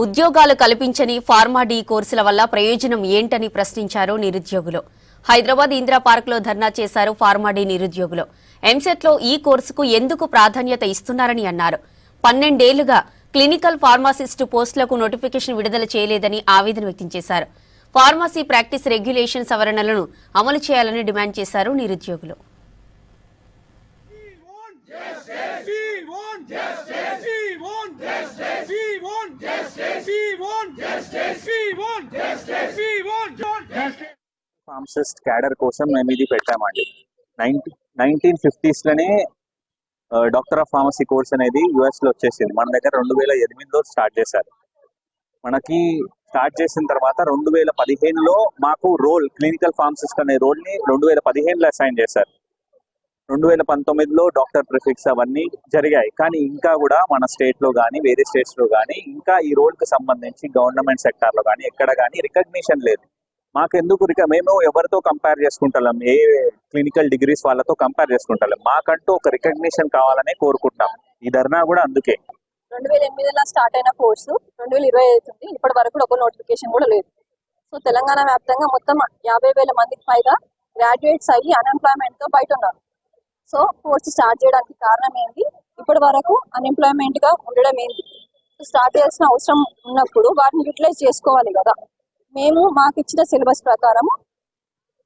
ఉద్యోగాలు కల్పించని pharma D కోర్సుల వల్ల ప్రయోజనం ఏంటని ప్రశ్నించారు నిరుద్యోగులు. హైదరాబాద్ ఇందిరా పార్క్లో ధర్నా చేశారు ఫార్మా డి నిరుద్యోగులు. ఎంసెట్లో ఈ కోర్సుకు ఎందుకు ప్రాధాన్యత ఇస్తున్నారని అన్నారు. 12 ఏళ్లుగా క్లినికల్ ఫార్మాసిస్టు పోస్టులకు నోటిఫికేషన్ విడుదల చేయలేదని ఆవేదన వ్యక్తం చేశారు. ఫార్మసీ ప్రాక్టీస్ రెగ్యులేషన్ సవరణలను అమలు చేయాలని డిమాండ్ చేశారు నిరుద్యోగులు. ఫార్మసిస్ట్ క్యాడర్ కోసం మేము ఇది పెట్టామండి. 1950s లోనే డాక్టర్ ఆఫ్ ఫార్మసీ కోర్స్ అనేది యుఎస్ లో వచ్చేసింది. మన దగ్గర 2008లో స్టార్ట్ చేశారు. మనకి స్టార్ట్ చేసిన తర్వాత 2015లో మాకు రోల్ క్లినికల్ ఫార్మసిస్ట్ అనే రోల్ ని 2015లో అసైన్ చేశారు. 2019లో డాక్టర్ ప్రిఫిక్స్ అవన్నీ జరిగాయి. కానీ ఇంకా కూడా మన స్టేట్ లో కానీ వేరే స్టేట్స్ లో కానీ ఇంకా ఈ రోల్ కి సంబంధించి గవర్నమెంట్ సెక్టార్ లో కానీ ఎక్కడ కానీ రికగ్నిషన్ లేదు. మాకెందుకు మేము ఎవరితో కంపేర్ చేసుకుంటాం, ఏ క్లినికల్ డిగ్రీస్ వాళ్ళతో కంపేర్ చేసుకుంటాం. మాకంటూ ఒక రికగ్నిషన్ కావాలనే కోరుకుంటాం. ఈ ధర్నా కూడా అందుకే. 2008లో స్టార్ట్ అయిన కోర్సు 2020 అవుతుంది. ఇప్పటి వరకు ఒక నోటిఫికేషన్ కూడా లేదు. సో తెలంగాణ వ్యాప్తంగా మొత్తం 50,000 మందికి పైగా గ్రాడ్యుయేట్స్ అయ్యి అన్ఎంప్లాయ్మెంట్ తో బయట ఉన్నారు. సో కోర్సు స్టార్ట్ చేయడానికి కారణం ఏంటి? ఇప్పటి వరకు అన్ఎంప్లాయ్మెంట్ గా ఉండడం ఏంటి? స్టార్ట్ చేయాల్సిన అవసరం ఉన్నప్పుడు వాటిని యూటిలైజ్ చేసుకోవాలి కదా. మేము మాకు ఇచ్చిన సిలబస్ ప్రకారం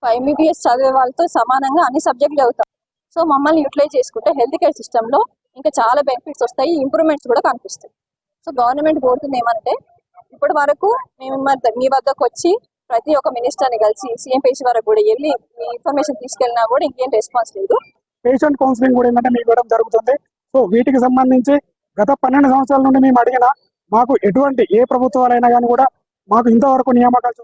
MBBS చదివే వాళ్ళతో సమానంగా అన్ని సబ్జెక్టులు చదువుతాం. సో మమ్మల్ని యూటిలైజ్ చేసుకుంటే హెల్త్ కేర్ సిస్టమ్ లో ఇంకా చాలా బెనిఫిట్స్ వస్తాయి, ఇంప్రూవ్మెంట్స్ కూడా కనిపిస్తాయి. సో గవర్నమెంట్ కోరుతుంది ఏమంటే, ఇప్పటి వరకు మేము మీ వద్దకు వచ్చి ప్రతి ఒక్క మినిస్టర్ని కలిసి సీఎం పేషి వరకు కూడా వెళ్ళి మీ ఇన్ఫర్మేషన్ తీసుకెళ్ళినా కూడా ఇంకేం రెస్పాన్స్ లేదు. పేషెంట్ కౌన్సిలింగ్ కూడా ఏంటంటే మీకు ఇవ్వడం జరుగుతుంది. సో వీటికి సంబంధించి గత 12 సంవత్సరాల నుండి మేము అడిగినా మాకు ఎటువంటి ఏ ప్రభుత్వాలైనా కానీ కూడా మాకు ఇంతవరకు నియామకాలు